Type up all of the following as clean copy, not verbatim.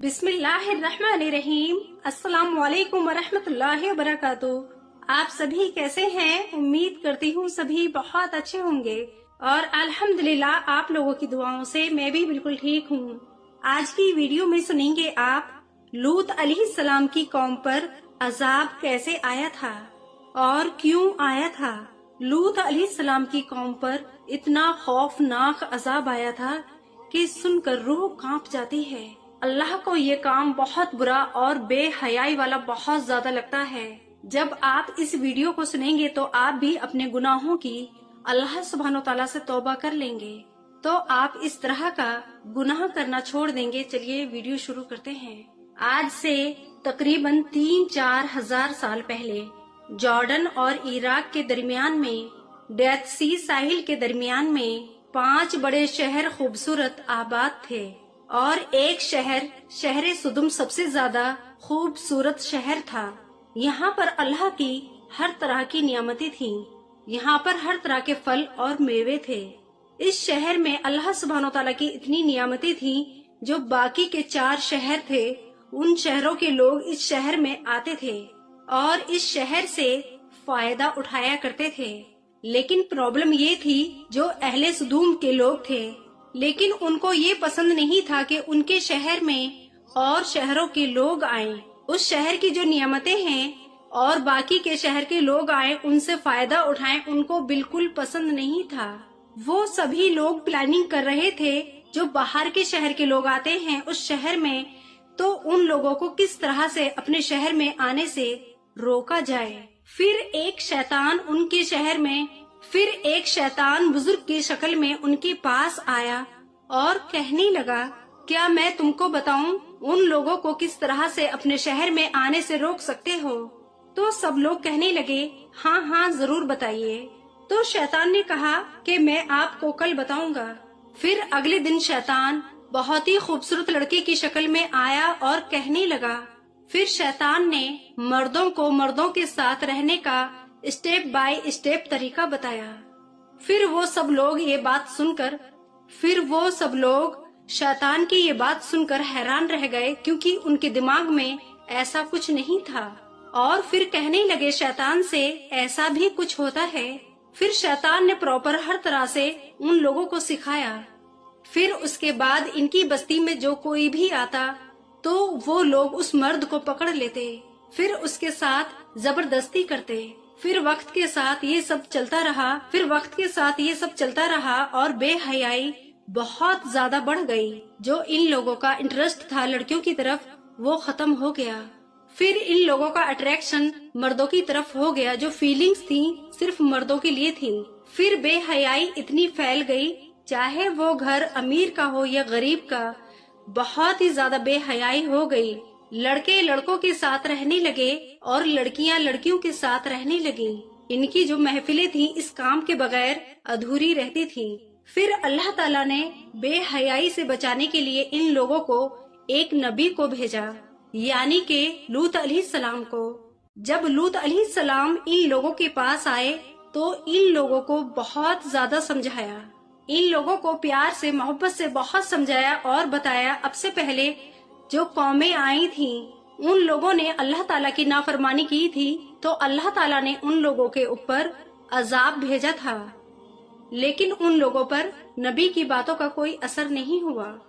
बिस्मिल्लाहिर्रहमानिर्रहीम। अस्सलाम वालेकुम वरहमतुल्लाहि वबरकातुह। आप सभी कैसे हैं? उम्मीद करती हूँ सभी बहुत अच्छे होंगे और अल्हम्दुलिल्लाह आप लोगों की दुआओं से मैं भी बिल्कुल ठीक हूँ। आज की वीडियो में सुनेंगे आप लूत अलैहिस्सलाम की कौम पर अजाब कैसे आया था और क्यों आया था। लूत अलैहिस्सलाम की कौम पर इतना खौफनाक अजाब आया था कि सुनकर रूह कांप जाती है। अल्लाह को ये काम बहुत बुरा और बेहयाई वाला बहुत ज्यादा लगता है। जब आप इस वीडियो को सुनेंगे तो आप भी अपने गुनाहों की अल्लाह सुब्हानो तआला से तौबा कर लेंगे, तो आप इस तरह का गुनाह करना छोड़ देंगे। चलिए वीडियो शुरू करते हैं। आज से तकरीबन 3-4 हजार साल पहले जॉर्डन और इराक के दरमियान में, डेथ सी साहिल के दरमियान में 5 बड़े शहर खूबसूरत आबाद थे और एक शहर सुदुम सबसे ज्यादा खूबसूरत शहर था। यहाँ पर अल्लाह की हर तरह की नियामतें थीं। यहाँ पर हर तरह के फल और मेवे थे। इस शहर में अल्लाह सुब्हानो तआला की इतनी नियामतें थीं जो बाकी के 4 शहर थे, उन शहरों के लोग इस शहर में आते थे और इस शहर से फायदा उठाया करते थे। लेकिन प्रॉब्लम ये थी, जो अहले सुदूम के लोग थे, लेकिन उनको ये पसंद नहीं था कि उनके शहर में और शहरों के लोग आएं। उस शहर की जो नियामतें हैं और बाकी के शहर के लोग आएं, उनसे फायदा उठाएं, उनको बिल्कुल पसंद नहीं था। वो सभी लोग प्लानिंग कर रहे थे, जो बाहर के शहर के लोग आते हैं उस शहर में, तो उन लोगों को किस तरह से अपने शहर में आने से रोका जाए। फिर एक शैतान बुजुर्ग की शक्ल में उनके पास आया और कहने लगा, क्या मैं तुमको बताऊं उन लोगों को किस तरह से अपने शहर में आने से रोक सकते हो? तो सब लोग कहने लगे, हाँ हाँ जरूर बताइए। तो शैतान ने कहा कि मैं आपको कल बताऊंगा। फिर अगले दिन शैतान बहुत ही खूबसूरत लड़के की शक्ल में आया और कहने लगा। फिर शैतान ने मर्दों को मर्दों के साथ रहने का स्टेप बाय स्टेप तरीका बताया। फिर वो सब लोग शैतान की ये बात सुनकर हैरान रह गए, क्योंकि उनके दिमाग में ऐसा कुछ नहीं था। और फिर कहने लगे शैतान से, ऐसा भी कुछ होता है? फिर शैतान ने प्रॉपर हर तरह से उन लोगों को सिखाया। फिर उसके बाद इनकी बस्ती में जो कोई भी आता तो वो लोग उस मर्द को पकड़ लेते, फिर उसके साथ जबरदस्ती करते। फिर वक्त के साथ ये सब चलता रहा और बेहयाई बहुत ज्यादा बढ़ गई। जो इन लोगों का इंटरेस्ट था लड़कियों की तरफ, वो खत्म हो गया। फिर इन लोगों का अट्रैक्शन मर्दों की तरफ हो गया। जो फीलिंग्स थी सिर्फ मर्दों के लिए थी। फिर बेहयाई इतनी फैल गई, चाहे वो घर अमीर का हो या गरीब का, बहुत ही ज्यादा बेहयाई हो गई। लड़के लड़कों के साथ रहने लगे और लड़कियां लड़कियों के साथ रहने लगी। इनकी जो महफिलें थी इस काम के बगैर अधूरी रहती थी। फिर अल्लाह ताला ने बेहयाई से बचाने के लिए इन लोगों को एक नबी को भेजा, यानी के लूत अलैहिस्सलाम को। जब लूत अलैहिस्सलाम इन लोगों के पास आए तो इन लोगों को बहुत ज्यादा समझाया। इन लोगों को प्यार से मोहब्बत से बहुत समझाया और बताया, अब से पहले जो कौमें आई थीं, उन लोगों ने अल्लाह ताला की नाफरमानी की थी, तो अल्लाह ताला ने उन लोगों के ऊपर अजाब भेजा था। लेकिन उन लोगों पर नबी की बातों का कोई असर नहीं हुआ।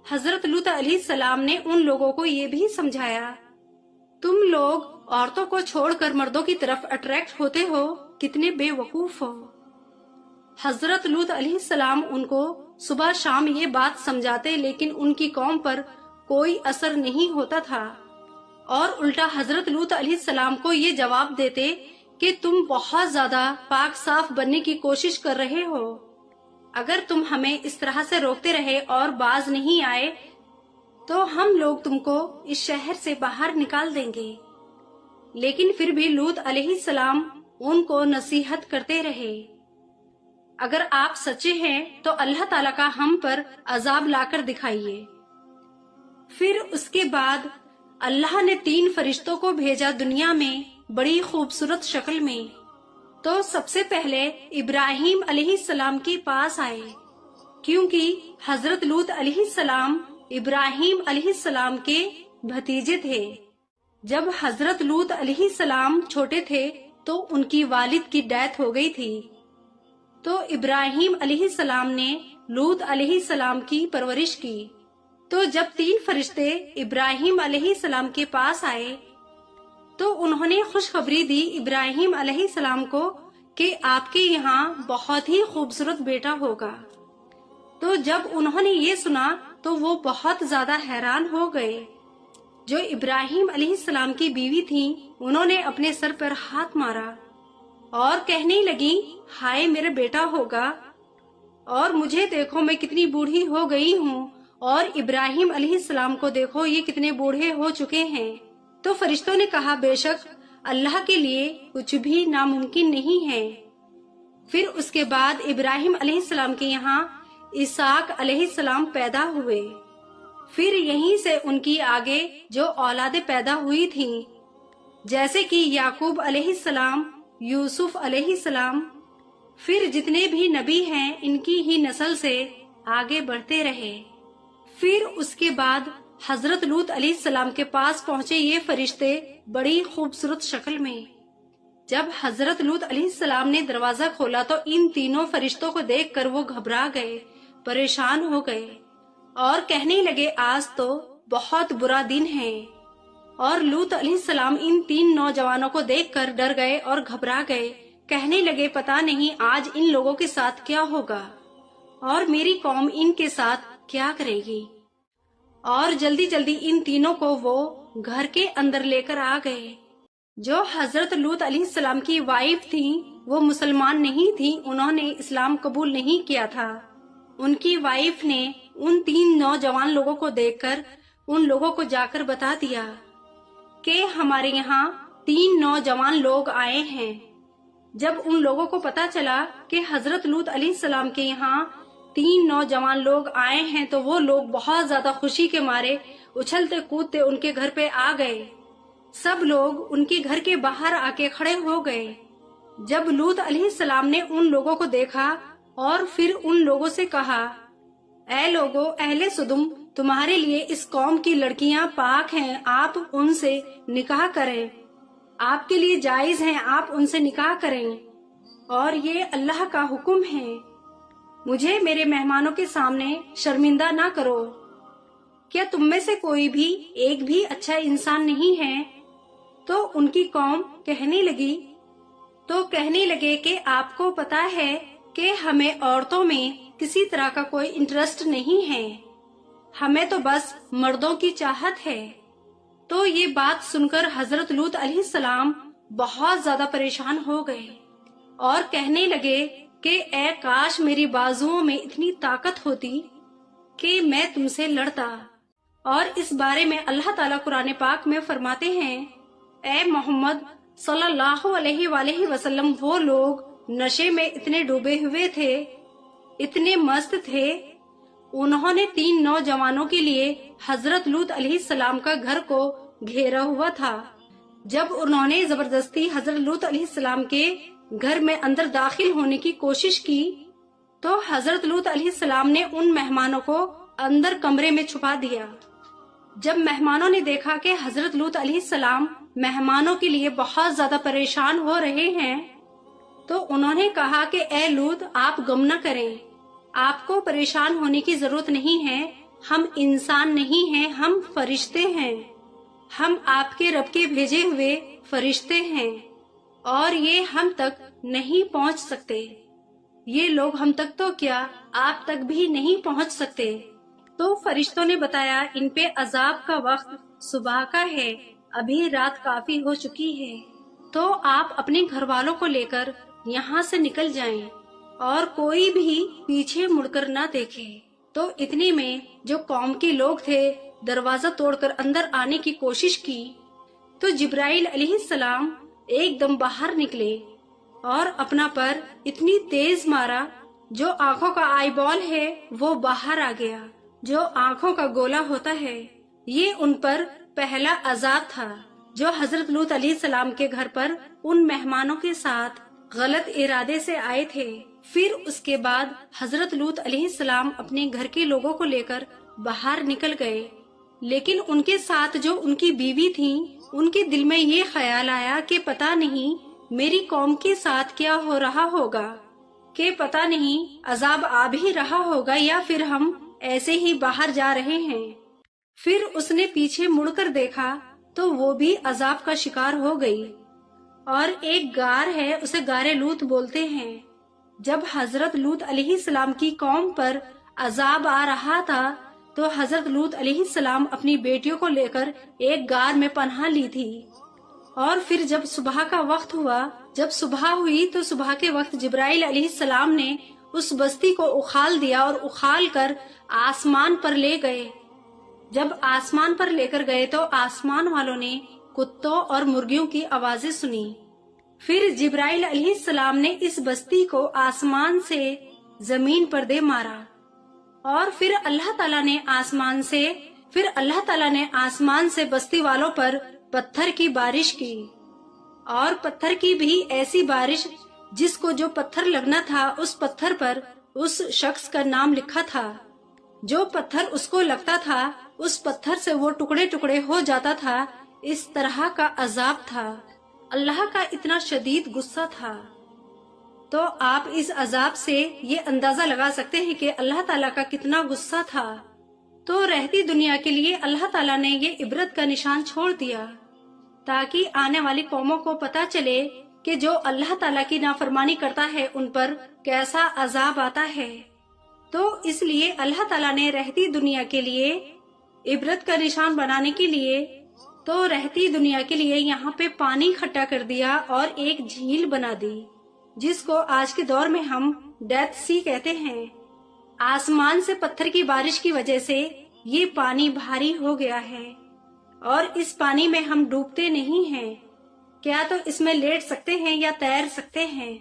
हजरत लूत अलैहिस्सलाम ने उन लोगों को ये भी समझाया, तुम लोग औरतों को छोड़कर मर्दों की तरफ अट्रैक्ट होते हो, कितने बेवकूफ हो। हजरत लूत अलैहिस्सलाम उनको सुबह शाम ये बात समझाते, लेकिन उनकी कौम पर कोई असर नहीं होता था। और उल्टा हजरत लूत अलैहिस्सलाम को ये जवाब देते कि तुम बहुत ज्यादा पाक साफ बनने की कोशिश कर रहे हो। अगर तुम हमें इस तरह से रोकते रहे और बाज नहीं आए तो हम लोग तुमको इस शहर से बाहर निकाल देंगे। लेकिन फिर भी लूत अलैहिस्सलाम उनको नसीहत करते रहे, अगर आप सच्चे हैं तो अल्लाह ताला का हम पर अजाब लाकर दिखाइए। फिर उसके बाद अल्लाह ने 3 फरिश्तों को भेजा दुनिया में बड़ी खूबसूरत शक्ल में। तो सबसे पहले इब्राहिम अलैहिस्सलाम के पास आए, क्योंकि हजरत लूत अलैहिस्सलाम इब्राहिम अलैहिस्सलाम के भतीजे थे। जब हजरत लूत अलैहिस्सलाम छोटे थे तो उनकी वालिद की डेथ हो गई थी। तो इब्राहिम अलैहिस्सलाम ने लूत अलैहिस्सलाम की परवरिश की। तो जब 3 फरिश्ते इब्राहिम अलैहिस्सलाम के पास आए तो उन्होंने खुशखबरी दी इब्राहिम अलैहिस्सलाम को कि आपके यहाँ बहुत ही खूबसूरत बेटा होगा। तो जब उन्होंने ये सुना तो वो बहुत ज्यादा हैरान हो गए। जो इब्राहिम अलैहिस्सलाम की बीवी थी उन्होंने अपने सर पर हाथ मारा और कहने लगी, हाय मेरा बेटा होगा, और मुझे देखो मैं कितनी बूढ़ी हो गई हूँ, और इब्राहिम अलैहिस्सलाम को देखो ये कितने बूढ़े हो चुके हैं। तो फरिश्तों ने कहा, बेशक अल्लाह के लिए कुछ भी नामुमकिन नहीं है। फिर उसके बाद इब्राहिम अलैहिस्सलाम के यहाँ इसाक अलैहिस्सलाम पैदा हुए। फिर यहीं से उनकी आगे जो औलादे पैदा हुई थीं, जैसे कि याकूब अलैहिस्सलाम, यूसुफ अलैहिस्सलाम, फिर जितने भी नबी हैं इनकी ही नस्ल से आगे बढ़ते रहे। फिर उसके बाद हजरत लूत अलैहिस्सलाम के पास पहुंचे ये फरिश्ते बड़ी खूबसूरत शक्ल में। जब हजरत लूत अलैहिस्सलाम ने दरवाजा खोला तो इन तीनों फरिश्तों को देखकर वो घबरा गए, परेशान हो गए और कहने लगे, आज तो बहुत बुरा दिन है। और लूत अलैहिस्सलाम इन 3 नौजवानों को देखकर डर गए और घबरा गए, कहने लगे, पता नहीं आज इन लोगों के साथ क्या होगा और मेरी कौम इनके साथ क्या करेगी। और जल्दी जल्दी इन तीनों को वो घर के अंदर लेकर आ गए। जो हजरत लूत अलैहिस्सलाम की वाइफ थी वो मुसलमान नहीं थी, उन्होंने इस्लाम कबूल नहीं किया था। उनकी वाइफ ने उन 3 नौजवान लोगों को देखकर उन लोगों को जाकर बता दिया कि हमारे यहाँ 3 नौजवान लोग आए हैं। जब उन लोगों को पता चला कि हजरत लूत अलैहिस्सलाम के यहाँ 3 नौजवान लोग आए हैं तो वो लोग बहुत ज्यादा खुशी के मारे उछलते कूदते उनके घर पे आ गए। सब लोग उनके घर के बाहर आके खड़े हो गए। जब लूत अलैहिस्सलाम ने उन लोगों को देखा और फिर उन लोगों से कहा, ऐ लोगो अहले सुदुम, तुम्हारे लिए इस कौम की लड़कियां पाक हैं, आप उनसे निकाह करें, आपके लिए जायज हैं, आप उनसे निकाह करें, और ये अल्लाह का हुक्म है। मुझे मेरे मेहमानों के सामने शर्मिंदा ना करो। क्या तुम में से कोई भी एक भी अच्छा इंसान नहीं है? तो उनकी कौम कहने लगे कि आपको पता है कि हमें औरतों में किसी तरह का कोई इंटरेस्ट नहीं है, हमें तो बस मर्दों की चाहत है। तो ये बात सुनकर हजरत लूत अलैहिस्सलाम बहुत ज्यादा परेशान हो गए और कहने लगे कि ऐ काश मेरी बाजुओं में इतनी ताकत होती कि मैं तुमसे लड़ता। और इस बारे में अल्लाह ताला कुरान पाक में फरमाते हैं, ऐ मोहम्मद सल्लल्लाहु अलैहि वसल्लम, वो लोग नशे में इतने डूबे हुए थे, इतने मस्त थे, उन्होंने 3 नौजवानों के लिए हजरत लूत अलैहिस्सलाम का घर को घेरा हुआ था। जब उन्होंने जबरदस्ती हजरत लूत अलैहिस्सलाम के घर में अंदर दाखिल होने की कोशिश की तो हजरत लूत अलैहिस्सलाम ने उन मेहमानों को अंदर कमरे में छुपा दिया। जब मेहमानों ने देखा कि हजरत लूत अलैहिस्सलाम मेहमानों के लिए बहुत ज्यादा परेशान हो रहे हैं तो उन्होंने कहा कि ऐ लूत, आप गम न करें, आपको परेशान होने की जरूरत नहीं है, हम इंसान नहीं हैं, हम फरिश्ते हैं, हम आपके रब के भेजे हुए फरिश्ते हैं और ये हम तक नहीं पहुंच सकते। ये लोग हम तक तो क्या, आप तक भी नहीं पहुंच सकते। तो फरिश्तों ने बताया, इन पे अजाब का वक्त सुबह का है, अभी रात काफी हो चुकी है, तो आप अपने घर वालों को लेकर यहाँ से निकल जाएं और कोई भी पीछे मुड़कर ना देखे। तो इतने में जो कौम के लोग थे दरवाजा तोड़कर अंदर आने की कोशिश की तो जिब्राइल अलैहिस्सलाम एकदम बाहर निकले और अपना पर इतनी तेज मारा जो आंखों का आईबॉल है वो बाहर आ गया। जो आंखों का गोला होता है ये उन पर पहला अजाब था जो हजरत लूत अलैहिस्सलाम के घर पर उन मेहमानों के साथ गलत इरादे से आए थे। फिर उसके बाद हजरत लूत अलैहिस्सलाम अपने घर के लोगों को लेकर باہر نکل گئے، لیکن ان کے ساتھ جو ان کی بیوی تھیں ان کے دل میں یہ خیال آیا کہ پتہ نہیں میری قوم کے ساتھ کیا ہو رہا ہوگا، کہ پتہ نہیں عذاب آ بھی رہا ہوگا یا پھر ہم ایسے ہی باہر جا رہے ہیں۔ پھر اس نے پیچھے مڑ کر دیکھا تو وہ بھی عذاب کا شکار ہو گئی، اور ایک غار ہے، اسے غار لوط بولتے ہیں۔ جب حضرت لوط علیہ السلام کی قوم پر عذاب آ رہا تھا تو حضرت لوط علیہ السلام اپنی بیٹیوں کو لے کر ایک غار میں پناہ لی تھی، اور پھر جب صبح کا وقت ہوا، جب صبح ہوئی تو صبح کے وقت جبرائیل علیہ السلام نے اس بستی کو اخال دیا اور اخال کر آسمان پر لے گئے۔ جب آسمان پر لے کر گئے تو آسمان والوں نے کتوں اور مرغیوں کی آوازیں سنی۔ پھر جبرائیل علیہ السلام نے اس بستی کو آسمان سے زمین پر دے مارا، اور پھر اللہ تعالیٰ نے آسمان سے بستی والوں پر پتھر کی بارش کی، اور پتھر کی بھی ایسی بارش جس کو جو پتھر لگنا تھا اس پتھر پر اس شخص کا نام لکھا تھا۔ جو پتھر اس کو لگتا تھا اس پتھر سے وہ ٹکڑے ٹکڑے ہو جاتا تھا۔ اس طرح کا عذاب تھا، اللہ کا اتنا شدید غصہ تھا۔ تو آپ اس عذاب سے یہ اندازہ لگا سکتے ہیں کہ اللہ تعالیٰ کا کتنا غصہ تھا۔ تو رہتی دنیا کے لیے اللہ تعالیٰ نے یہ عبرت کا نشان چھوڑ دیا تاکہ آنے والی قوموں کو پتہ چلے کہ جو اللہ تعالیٰ کی نافرمانی کرتا ہے ان پر کیسا عذاب آتا ہے۔ تو اس لیے اللہ تعالیٰ نے رہتی دنیا کے لیے عبرت کا نشان بنانے کے لیے تو رہتی دنیا کے لیے یہاں پہ پانی اکٹھا کر دیا اور ایک جھیل بنا دی، جس کو آج کے دور میں ہم ڈیتھ سی کہتے ہیں۔ آسمان سے پتھر کی بارش کی وجہ سے یہ پانی بھاری ہو گیا ہے، اور اس پانی میں ہم ڈوبتے نہیں ہیں، کیا تو اس میں لیٹ سکتے ہیں یا تیر سکتے ہیں۔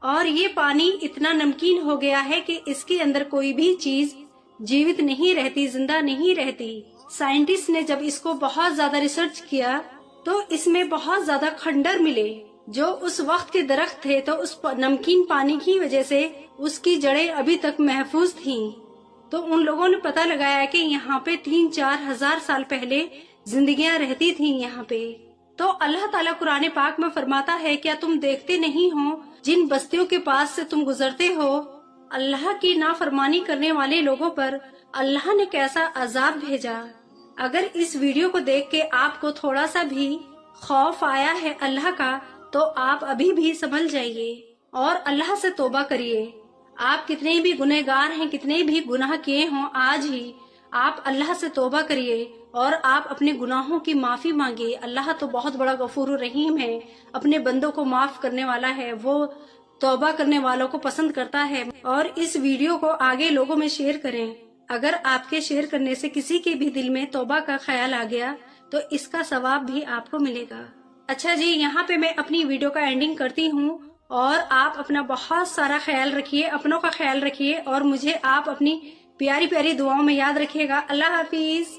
اور یہ پانی اتنا نمکین ہو گیا ہے کہ اس کے اندر کوئی بھی چیز جیوت نہیں رہتی، زندہ نہیں رہتی۔ سائنٹسٹ نے جب اس کو بہت زیادہ ریسرچ کیا تو اس میں بہت زیادہ کھنڈر ملے جو اس وقت کے درخت تھے، تو اس نمکین پانی کی وجہ سے اس کی جڑیں ابھی تک محفوظ تھیں۔ تو ان لوگوں نے پتہ لگایا کہ یہاں پہ 3-4 ہزار سال پہلے زندگیاں رہتی تھیں یہاں پہ۔ تو اللہ تعالیٰ قرآن پاک میں فرماتا ہے، کیا تم دیکھتے نہیں ہو جن بستیوں کے پاس سے تم گزرتے ہو، اللہ کی نافرمانی کرنے والے لوگوں پر اللہ نے کیسا عذاب بھیجا۔ اگر اس ویڈیو کو دیکھ کے آپ کو تھوڑا سا بھی خوف آیا ہے اللہ کا تو آپ ابھی بھی سنبھل جائیے اور اللہ سے توبہ کریے۔ آپ کتنے بھی گنہگار ہیں، کتنے بھی گناہ کیے ہوں، آج ہی آپ اللہ سے توبہ کریے اور آپ اپنے گناہوں کی معافی مانگیے۔ اللہ تو بہت بڑا غفور الرحیم ہے، اپنے بندوں کو معاف کرنے والا ہے، وہ توبہ کرنے والوں کو پسند کرتا ہے۔ اور اس ویڈیو کو آگے لوگوں میں شیئر کریں۔ اگر آپ کے شیئر کرنے سے کسی کے بھی دل میں توبہ کا خیال آ گیا تو اس کا ثواب بھی آپ کو ملے گا۔ اچھا جی، یہاں پہ میں اپنی ویڈیو کا اینڈنگ کرتی ہوں، اور آپ اپنا بہت سارا خیال رکھیے، اپنوں کا خیال رکھیے، اور مجھے آپ اپنی پیاری پیاری دعاؤں میں یاد رکھیے گا۔ اللہ حافظ۔